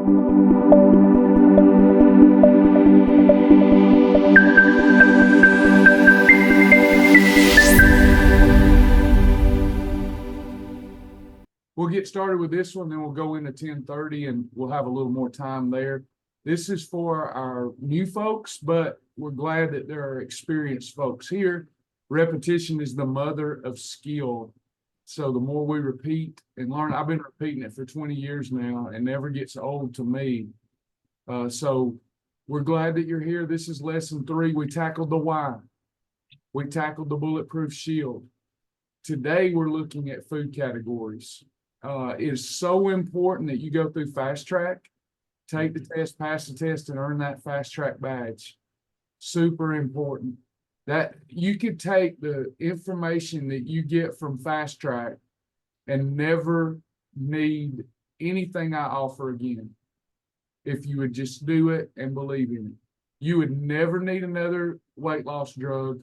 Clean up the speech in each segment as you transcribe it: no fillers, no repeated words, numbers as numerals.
We'll get started with this one, then we'll go into 10:30 and we'll have a little more time there. This is for our new folks, but we're glad that there are experienced folks here. Repetition is the mother of skill. So the more we repeat and learn, I've been repeating it for 20 years now and never gets old to me. So we're glad that you're here. This is lesson 3. We tackled the why. We tackled the bulletproof shield. Today we're looking at food categories. It is so important that you go through FasTrack, take the test, pass the test, and earn that FasTrack badge. Super important. That you could take the information that you get from FasTrack and never need anything I offer again. If you would just do it and believe in it, you would never need another weight loss drug.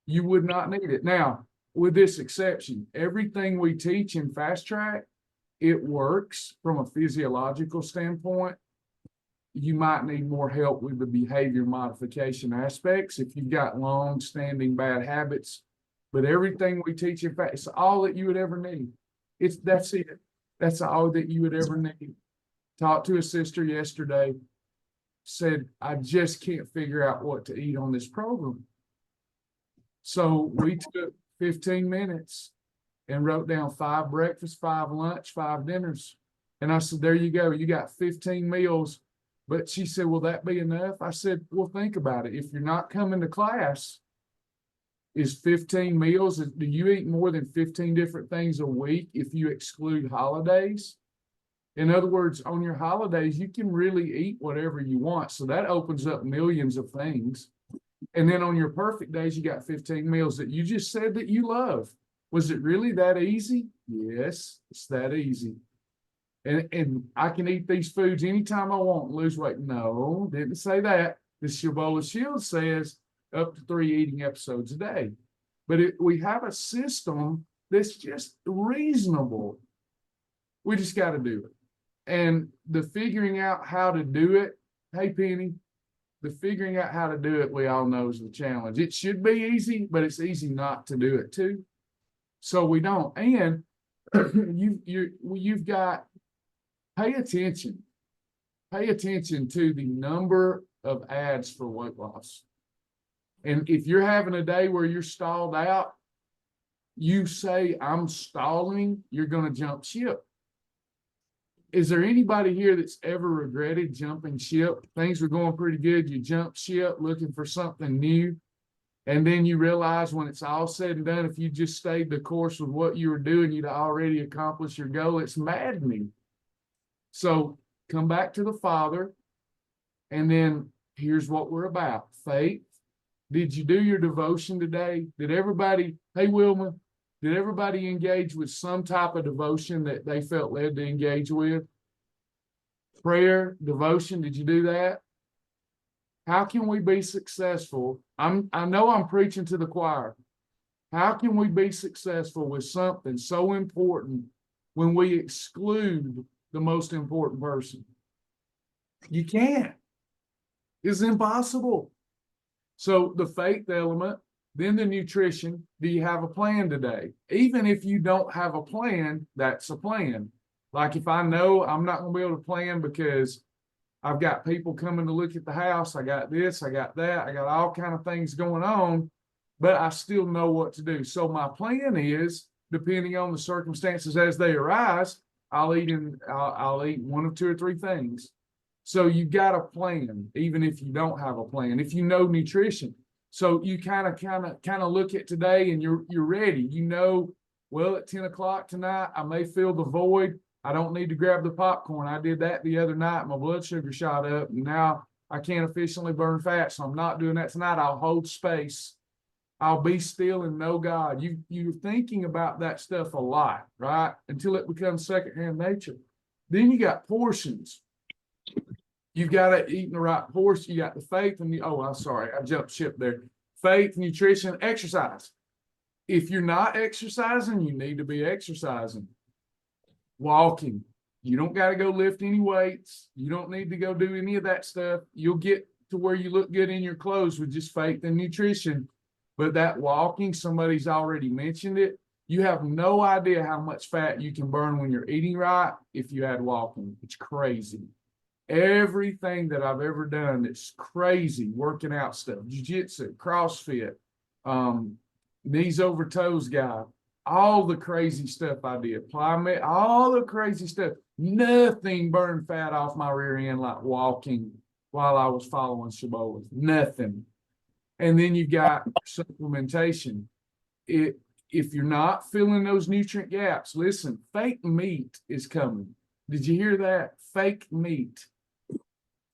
You would not need it. Now, with this exception, everything we teach in FasTrack, it works from a physiological standpoint. You might need more help with the behavior modification aspects if you've got long-standing bad habits. But everything we teach in FasTrack, it's all that you would ever need. That's it. That's all that you would ever need. Talked to a sister yesterday, said, I just can't figure out what to eat on this program. So we took 15 minutes and wrote down 5 breakfasts, 5 lunch, 5 dinners. And I said, there you go. You got 15 meals. But she said, will that be enough? I said, well, think about it. If you're not coming to class, is 15 meals? Do you eat more than 15 different things a week if you exclude holidays? In other words, on your holidays, you can really eat whatever you want. So that opens up millions of things. And then on your perfect days, you got 15 meals that you just said that you love. Was it really that easy? Yes, it's that easy. And I can eat these foods anytime I want and lose weight. No, didn't say that. The Shibboleth Shield says up to 3 eating episodes a day. But we have a system that's just reasonable. We just got to do it. And the figuring out how to do it, hey, Penny, the figuring out how to do it, we all know is the challenge. It should be easy, but it's easy not to do it too. So we don't. And you've got, pay attention to the number of ads for weight loss. And if you're having a day where you're stalled out, you say, I'm stalling, you're going to jump ship. Is there anybody here that's ever regretted jumping ship? Things were going pretty good. You jump ship looking for something new. And then you realize when it's all said and done, if you just stayed the course with what you were doing, you'd already accomplished your goal. It's maddening. So come back to the Father. And then here's what we're about. Faith. Did you do your devotion today? Did everybody, hey, Wilma, did everybody engage with some type of devotion that they felt led to engage with? Prayer, devotion, did you do that? How can we be successful? I know I'm preaching to the choir. How can we be successful with something so important when we exclude the most important person? You can't. It's impossible. So the faith element, then the nutrition. Do you have a plan today? Even if you don't have a plan, that's a plan. Like if I know I'm not going to be able to plan because I've got people coming to look at the house, I got this, I got that, I got all kind of things going on, but I still know what to do. So my plan is, depending on the circumstances as they arise, I'll eat 1 of 2 or 3 things. So you got a plan, even if you don't have a plan. If you know nutrition, so you kind of look at today and you're ready. You know, well, at 10 o'clock tonight, I may feel the void. I don't need to grab the popcorn. I did that the other night. My blood sugar shot up, and now I can't efficiently burn fat, so I'm not doing that tonight. I'll hold space. I'll be still and know God. You're thinking about that stuff a lot, right? Until it becomes secondhand nature. Then you got portions. You've got to eat in the right portion. You got the faith and I jumped ship there. Faith, nutrition, exercise. If you're not exercising, you need to be exercising. Walking, You don't got to go lift any weights. You don't need to go do any of that stuff. You'll get to where you look good in your clothes with just faith and nutrition. But that walking, somebody's already mentioned it. You have no idea how much fat you can burn when you're eating right if you add walking. It's crazy. Everything that I've ever done that's crazy, working out stuff, jiu-jitsu, CrossFit, knees over toes guy, all the crazy stuff I did, plyometrics, all the crazy stuff. Nothing burned fat off my rear end like walking while I was following shibboleth. Nothing. And then you got supplementation. If you're not filling those nutrient gaps, listen, fake meat is coming. Did you hear that? Fake meat.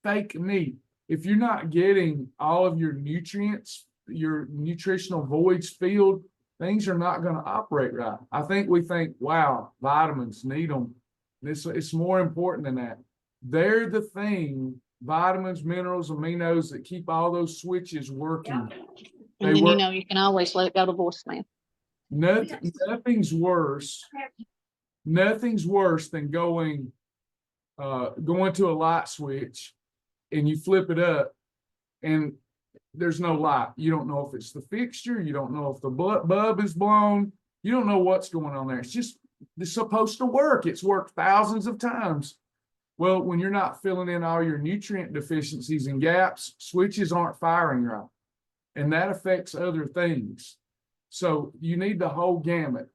Fake meat. If you're not getting all of your nutrients, your nutritional voids filled, things are not going to operate right. I think we think, wow, vitamins, need them. It's more important than that. They're the thing, vitamins, minerals, aminos, that keep all those switches working. And then, you can always let it go to voicemail. Nothing's worse. Nothing's worse than going to a light switch and you flip it up and there's no light. You don't know if it's the fixture. You don't know if the bulb is blown. You don't know what's going on there. It's supposed to work. It's worked thousands of times. Well, when you're not filling in all your nutrient deficiencies and gaps, switches aren't firing right. And that affects other things. So you need the whole gamut.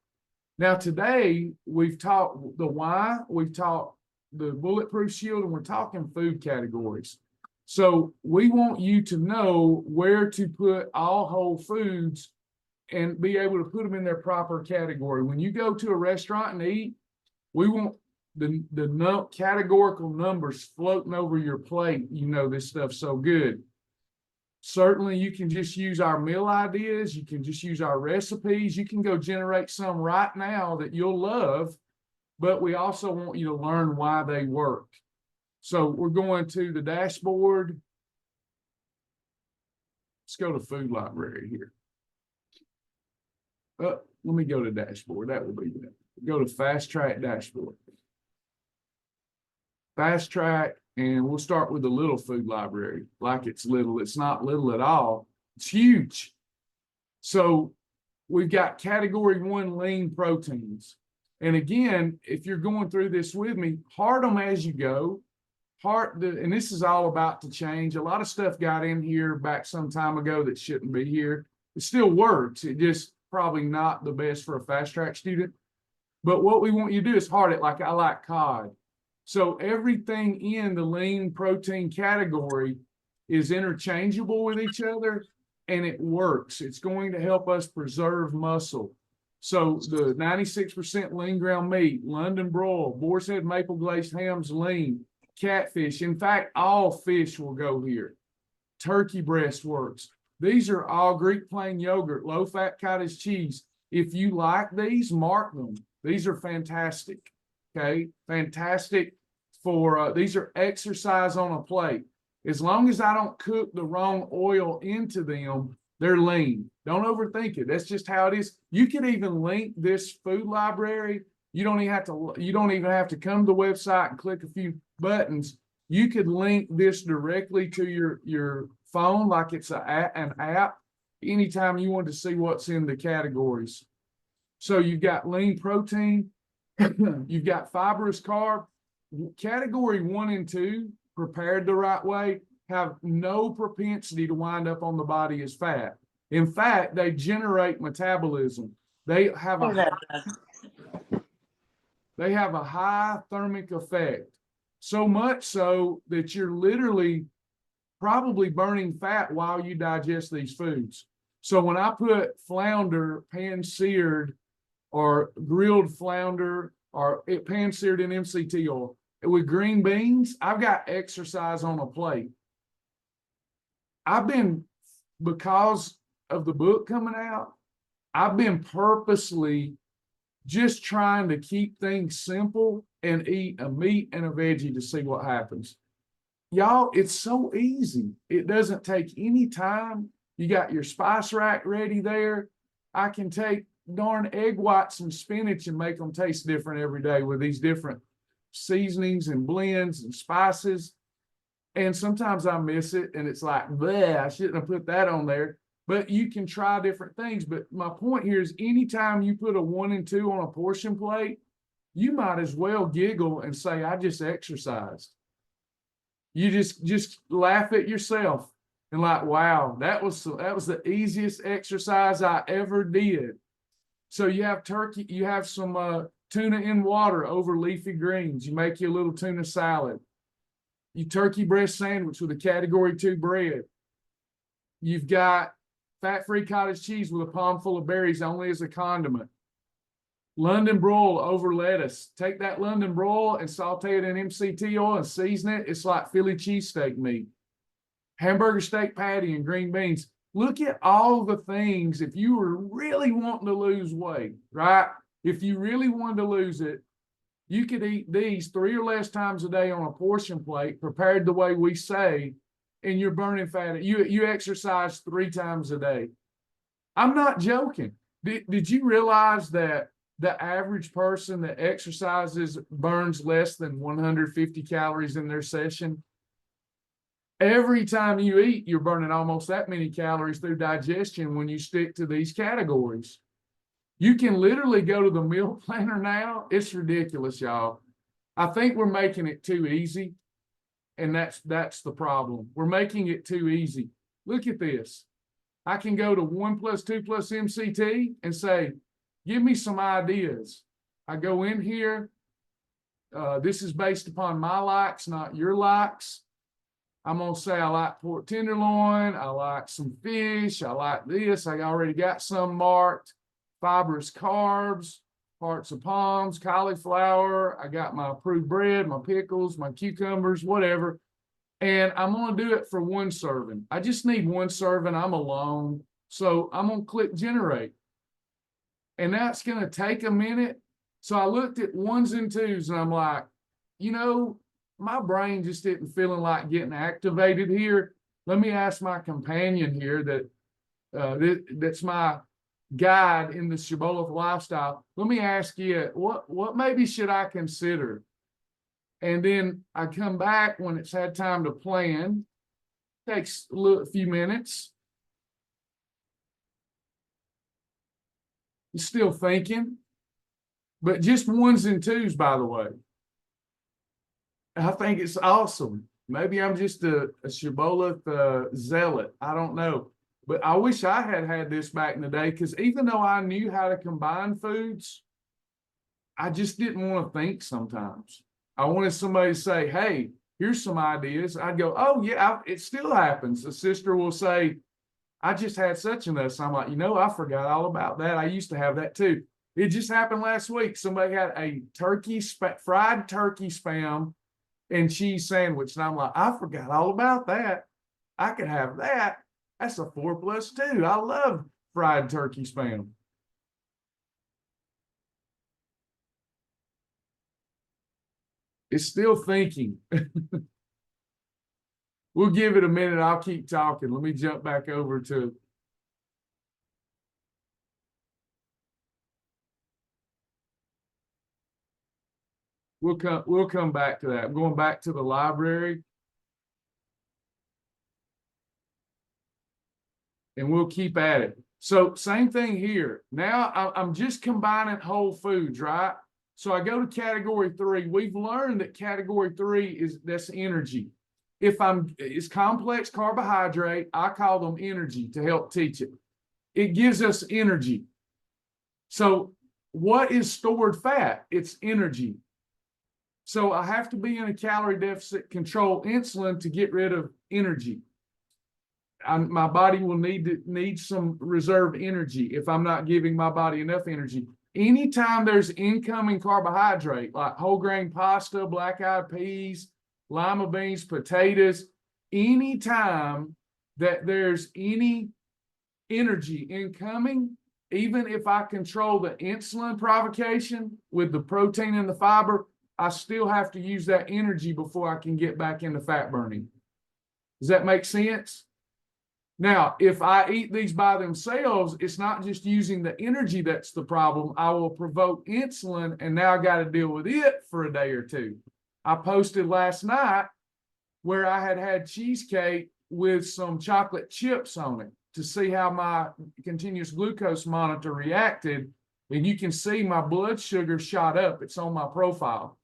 Now, today, we've taught the why, we've taught the bulletproof shield, and we're talking food categories. So we want you to know where to put all whole foods and be able to put them in their proper category. When you go to a restaurant and eat, we want the categorical numbers floating over your plate. You know this stuff's so good. Certainly, you can just use our meal ideas. You can just use our recipes. You can go generate some right now that you'll love, but we also want you to learn why they work. So we're going to the dashboard. Let's go to food library here. Let me go to dashboard. That will be good. Go to FasTrack dashboard. FasTrack, and we'll start with the little food library. Like it's little. It's not little at all. It's huge. So we've got category 1 lean proteins. And again, if you're going through this with me, heart them as you go. And this is all about to change. A lot of stuff got in here back some time ago that shouldn't be here. It still works. It just probably not the best for a FasTrack student. But what we want you to do is heart it like I like cod. So everything in the lean protein category is interchangeable with each other, and it works. It's going to help us preserve muscle. So the 96% lean ground meat, London broil, boar's head maple glazed hams, lean, catfish. In fact, all fish will go here. Turkey breast works. These are all Greek plain yogurt, low-fat cottage cheese. If you like these, mark them. These are fantastic. Okay, fantastic for these are exercise on a plate. As long as I don't cook the wrong oil into them, they're lean. Don't overthink it. That's just how it is. You can even link this food library. You don't even have to come to the website and click a few buttons. You could link this directly to your phone like it's an app anytime you want to see what's in the categories. So you've got lean protein. You've got fibrous carb. Category 1 and 2, prepared the right way, have no propensity to wind up on the body as fat. In fact, they generate metabolism. They have a high thermic effect, so much so that you're literally probably burning fat while you digest these foods. So when I put flounder pan-seared or grilled flounder or pan-seared in MCT oil with green beans, I've got exercise on a plate. Because of the book coming out, I've been purposely just trying to keep things simple and eat a meat and a veggie to see what happens. Y'all, it's so easy. It doesn't take any time. You got your spice rack ready there. I can take darn egg whites and spinach and make them taste different every day with these different seasonings and blends and spices. And sometimes I miss it and it's like, bleh, I shouldn't have put that on there. But you can try different things. But my point here is anytime you put a 1 and 2 on a portion plate, you might as well giggle and say, I just exercised. You just laugh at yourself and like, wow, that was the easiest exercise I ever did. So you have turkey, you have some tuna in water over leafy greens. You make you a little tuna salad. You turkey breast sandwich with a category 2 bread. You've got fat-free cottage cheese with a palm full of berries only as a condiment. London broil over lettuce. Take that London broil and saute it in MCT oil and season it. It's like Philly cheesesteak meat. Hamburger steak patty and green beans. Look at all the things. If you were really wanting to lose weight, right? If you really wanted to lose it, you could eat these 3 or less times a day on a portion plate, prepared the way we say, and you're burning fat. You exercise 3 times a day. I'm not joking. Did you realize that the average person that exercises burns less than 150 calories in their session? Every time you eat, you're burning almost that many calories through digestion when you stick to these categories. You can literally go to the meal planner now. It's ridiculous, y'all. I think we're making it too easy, and that's the problem. We're making it too easy. Look at this. I can go to 1 + 2 + MCT and say, give me some ideas. I go in here. This is based upon my likes, not your likes. I'm going to say I like pork tenderloin. I like some fish. I like this. I already got some marked. Fibrous carbs, hearts of palms, cauliflower. I got my approved bread, my pickles, my cucumbers, whatever. And I'm going to do it for 1 serving. I just need 1 serving. I'm alone. So I'm going to click generate. And that's going to take a minute. So I looked at 1s and 2s and I'm like, you know, my brain just isn't feeling like getting activated here. Let me ask my companion here that's my guide in the shibboleth lifestyle. Let me ask you, what maybe should I consider? And then I come back when it's had time to plan. Takes a few minutes. You're still thinking, but just 1s and 2s, by the way. I think it's awesome. Maybe I'm just a shibboleth zealot. I don't know. But I wish I had this back in the day, because even though I knew how to combine foods, I just didn't want to think sometimes. I wanted somebody to say, hey, here's some ideas. I'd go, oh, yeah, it still happens. A sister will say, I just had such and this. I'm like, I forgot all about that. I used to have that too. It just happened last week. Somebody had a fried turkey spam and cheese sandwich. And I'm like, I forgot all about that. I could have that. That's a 4 + 2. I love fried turkey spam. It's still thinking. We'll give it a minute. I'll keep talking. Let me jump back over to. We'll come back to that. I'm going back to the library. And we'll keep at it. So same thing here. Now I'm just combining whole foods, right? So I go to category 3. We've learned that category 3 that's energy. It's complex carbohydrate, I call them energy to help teach it. It gives us energy. So what is stored fat? It's energy. So I have to be in a calorie deficit, control insulin to get rid of energy. My body will need some reserve energy if I'm not giving my body enough energy. Anytime there's incoming carbohydrate, like whole grain pasta, black-eyed peas, lima beans, potatoes, anytime that there's any energy incoming, even if I control the insulin provocation with the protein and the fiber, I still have to use that energy before I can get back into fat burning. Does that make sense? Now, if I eat these by themselves, it's not just using the energy that's the problem. I will provoke insulin, and now I got to deal with it for a day or two. I posted last night where I had cheesecake with some chocolate chips on it to see how my continuous glucose monitor reacted. And you can see my blood sugar shot up. It's on my profile.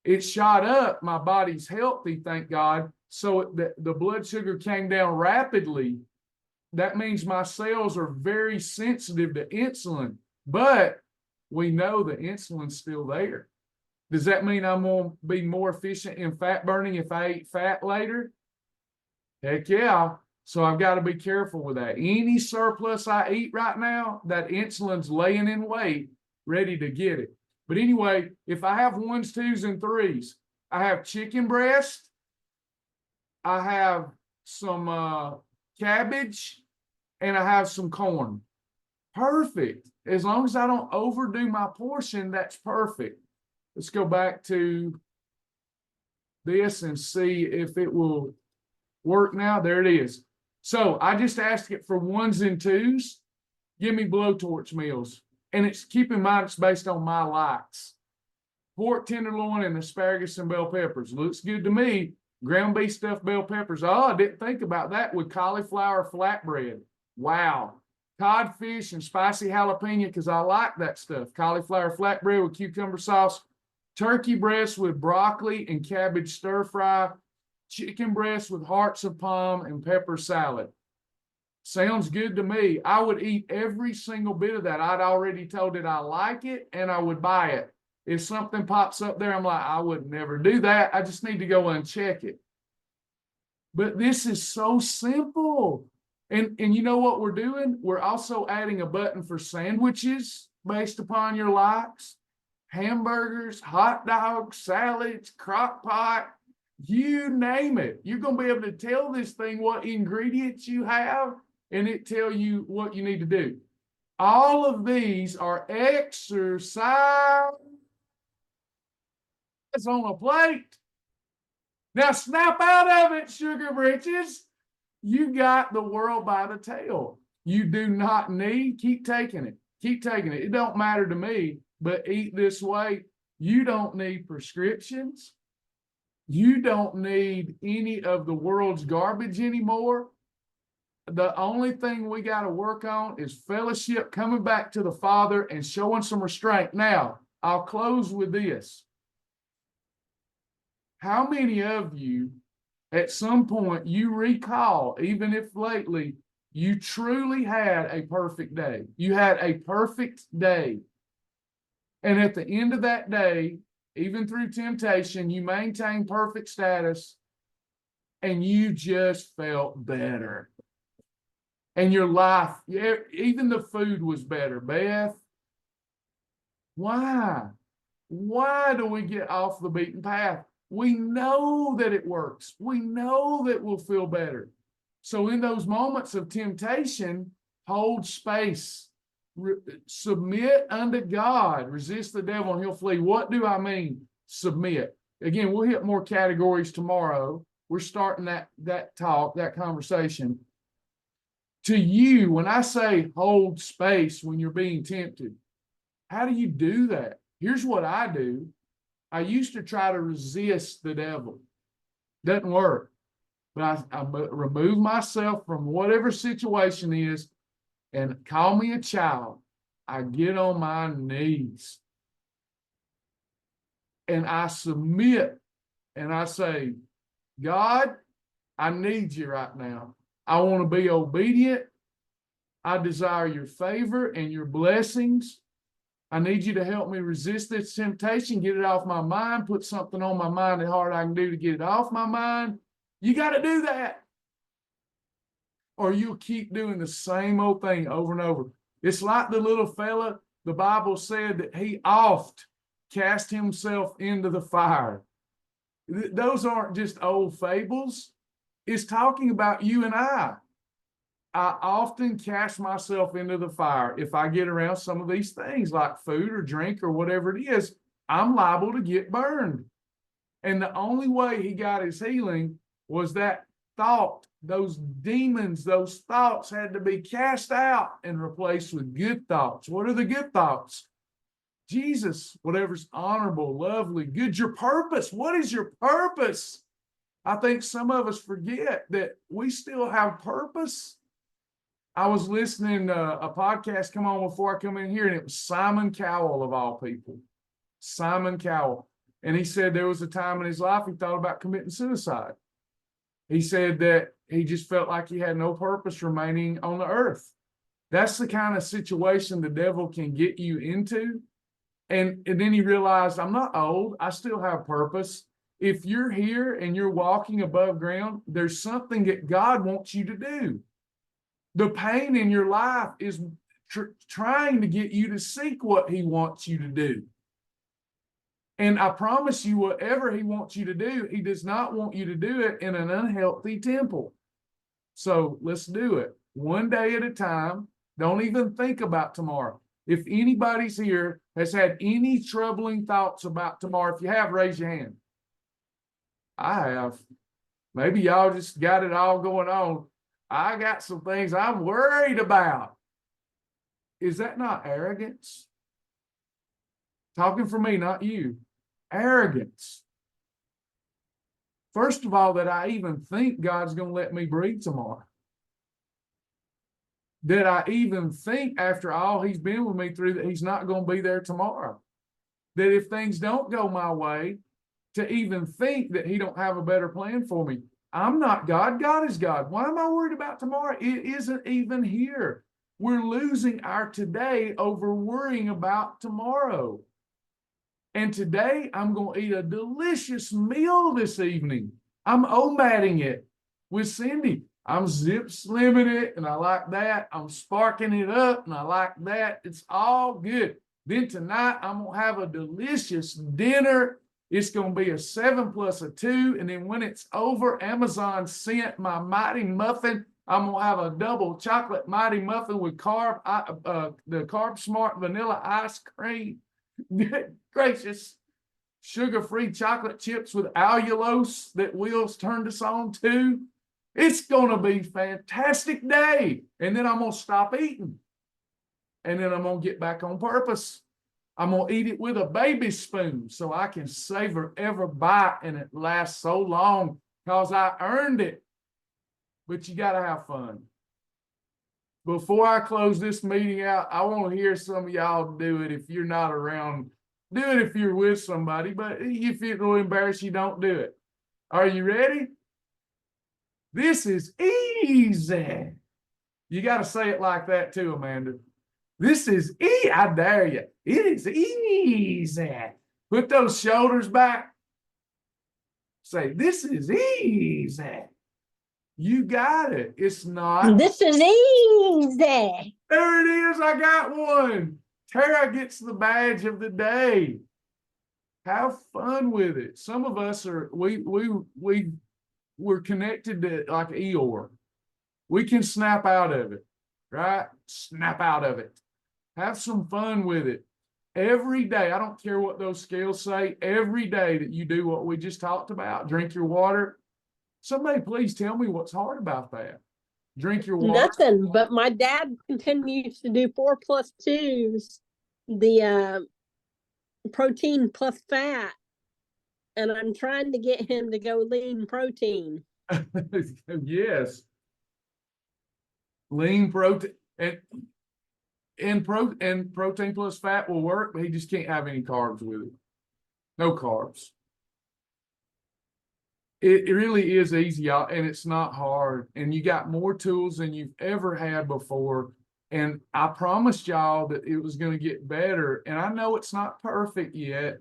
It shot up. My body's healthy, thank God. So the blood sugar came down rapidly. That means my cells are very sensitive to insulin, but we know the insulin's still there. Does that mean I'm going to be more efficient in fat burning if I eat fat later? Heck yeah. So I've got to be careful with that. Any surplus I eat right now, that insulin's laying in wait, ready to get it. But anyway, if I have 1s, 2s, and 3s, I have chicken breast, I have some cabbage, and I have some corn. Perfect. As long as I don't overdo my portion, that's perfect. Let's go back to this and see if it will work now. There it is. So I just asked it for 1s and 2s. Give me blowtorch meals. And it's, keep in mind, it's based on my likes. Pork tenderloin and asparagus and bell peppers. Looks good to me. Ground beef stuffed bell peppers. Oh, I didn't think about that with cauliflower flatbread. Wow. Codfish and spicy jalapeno, because I like that stuff. Cauliflower flatbread with cucumber sauce. Turkey breast with broccoli and cabbage stir fry. Chicken breast with hearts of palm and pepper salad. Sounds good to me. I would eat every single bit of that. I'd already told it I like it and I would buy it. If something pops up there, I'm like, I would never do that. I just need to go uncheck it. But this is so simple. And you know what we're doing? We're also adding a button for sandwiches based upon your likes. Hamburgers, hot dogs, salads, crock pot, you name it. You're going to be able to tell this thing what ingredients you have, and it tell you what you need to do. All of these are exercise on a plate. Now snap out of it, sugar britches. You got the world by the tail. You do not need, keep taking it. Keep taking it. It don't matter to me, but eat this way. You don't need prescriptions. You don't need any of the world's garbage anymore. The only thing we got to work on is fellowship, coming back to the Father and showing some restraint. Now, I'll close with this. How many of you, at some point, you recall, even if lately, you truly had a perfect day? You had a perfect day. And at the end of that day, even through temptation, you maintained perfect status and you just felt better. And your life, even the food was better. Beth, why? Why do we get off the beaten path? We know that it works. We know that we'll feel better. So in those moments of temptation, hold space. Submit unto God. Resist the devil and he'll flee. What do I mean? Submit. Again, we'll hit more categories tomorrow. We're starting that talk, that conversation. To you, when I say hold space when you're being tempted, how do you do that? Here's what I do. I used to try to resist the devil. Doesn't work. But I remove myself from whatever situation is and call me a child. I get on my knees and I submit and I say, God, I need you right now. I want to be obedient. I desire your favor and your blessings. I need you to help me resist this temptation, get it off my mind, put something on my mind that hard I can do to get it off my mind. You got to do that. Or you'll keep doing the same old thing over and over. It's like the little fella, the Bible said that he oft cast himself into the fire. Those aren't just old fables. It's talking about you and I. I often cast myself into the fire. If I get around some of these things like food or drink or whatever it is, I'm liable to get burned. And the only way he got his healing was that thought, those demons, those thoughts had to be cast out and replaced with good thoughts. What are the good thoughts? Jesus, whatever's honorable, lovely, good. Your purpose. What is your purpose? I think some of us forget that we still have purpose. I was listening to a podcast come on before I come in here, and it was Simon Cowell of all people. Simon Cowell. And he said there was a time in his life he thought about committing suicide. He said that he just felt like he had no purpose remaining on the earth. That's the kind of situation the devil can get you into. And then he realized, I'm not old. I still have purpose. If you're here and you're walking above ground, there's something that God wants you to do. The pain in your life is trying to get you to seek what he wants you to do. And I promise you, whatever he wants you to do, he does not want you to do it in an unhealthy temple. So let's do it one day at a time. Don't even think about tomorrow. If anybody's here has had any troubling thoughts about tomorrow, if you have, raise your hand. I have. Maybe y'all just got it all going on. I got some things I'm worried about. Is that not arrogance? Talking for me, not you. Arrogance. First of all, that I even think God's going to let me breathe tomorrow. That I even think after all he's been with me through that he's not going to be there tomorrow. That if things don't go my way, to even think that he don't have a better plan for me. I'm not God. God is God. Why am I worried about tomorrow? It isn't even here. We're losing our today over worrying about tomorrow. And today I'm going to eat a delicious meal this evening. I'm OMADing it with Cindy. I'm zip slimming it, and I like that. I'm sparking it up, and I like that. It's all good. Then tonight I'm going to have a delicious dinner. It's going to be a 7 plus a 2. And then when it's over, Amazon sent my Mighty Muffin. I'm going to have a double chocolate Mighty Muffin with the Carb Smart vanilla ice cream. Good gracious. Sugar-free chocolate chips with allulose that Will's turned us on to. It's going to be a fantastic day. And then I'm going to stop eating. And then I'm going to get back on purpose. I'm going to eat it with a baby spoon so I can savor every bite and it lasts so long because I earned it. But you got to have fun. Before I close this meeting out, I want to hear some of y'all do it if you're not around. Do it if you're with somebody, but if it will embarrass you, don't do it. Are you ready? This is easy. You got to say it like that too, Amanda. This is easy. I dare you. It is easy. Put those shoulders back. Say, this is easy. You got it. It's not. This is easy. There it is. I got one. Tara gets the badge of the day. Have fun with it. Some of us we're connected to like Eeyore. We can snap out of it, right? Snap out of it. Have some fun with it. Every day, I don't care what those scales say, every day that you do what we just talked about, drink your water. Somebody please tell me what's hard about that. Drink your water. Nothing, but my dad continues to do 4+2s, the protein plus fat. And I'm trying to get him to go lean protein. Yes. Lean protein and protein plus fat will work, but he just can't have any carbs with it. No carbs. It really is easy, y'all, and it's not hard. And you got more tools than you've ever had before. And I promised y'all that it was going to get better. And I know it's not perfect yet,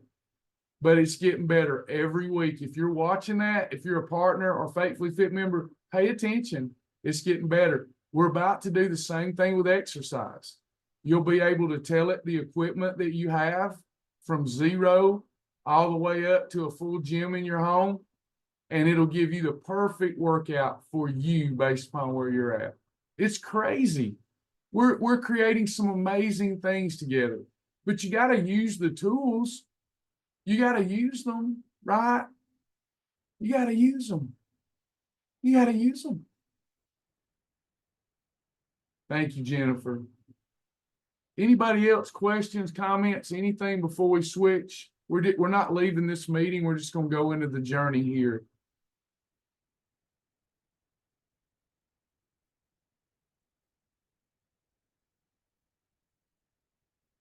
but it's getting better every week. If you're watching that, if you're a partner or Faithfully Fit member, pay attention. It's getting better. We're about to do the same thing with exercise. You'll be able to tell it the equipment that you have from 0 all the way up to a full gym in your home, and it'll give you the perfect workout for you based upon where you're at. It's crazy. We're creating some amazing things together, but you got to use the tools. You got to use them, right? You got to use them. You gotta use them. Thank you, Jennifer. Anybody else, questions, comments, anything before we switch? We're not leaving this meeting. We're just gonna go into the journey here.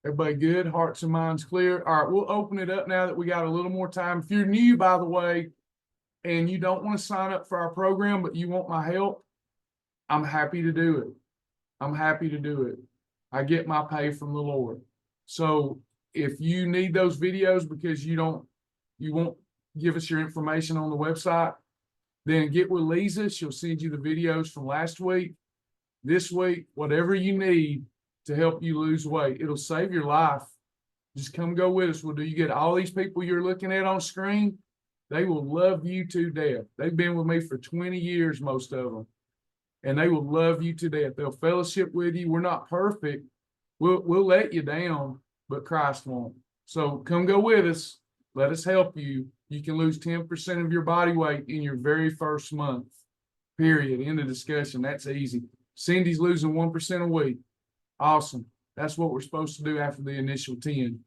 Everybody good? Hearts and minds clear? All right, we'll open it up now that we got a little more time. If you're new, by the way, and you don't want to sign up for our program, but you want my help, I'm happy to do it. I'm happy to do it. I get my pay from the Lord. So if you need those videos because you won't give us your information on the website, then get with Lisa. She'll send you the videos from last week, this week, whatever you need to help you lose weight. It'll save your life. Just come go with us. You get all these people you're looking at on screen. They will love you to death. They've been with me for 20 years, most of them. And they will love you to death. They'll fellowship with you. We're not perfect. We'll let you down, but Christ won't. So come go with us. Let us help you. You can lose 10% of your body weight in your very first month. Period. End of discussion. That's easy. Cindy's losing 1% a week. Awesome. That's what we're supposed to do after the initial 10.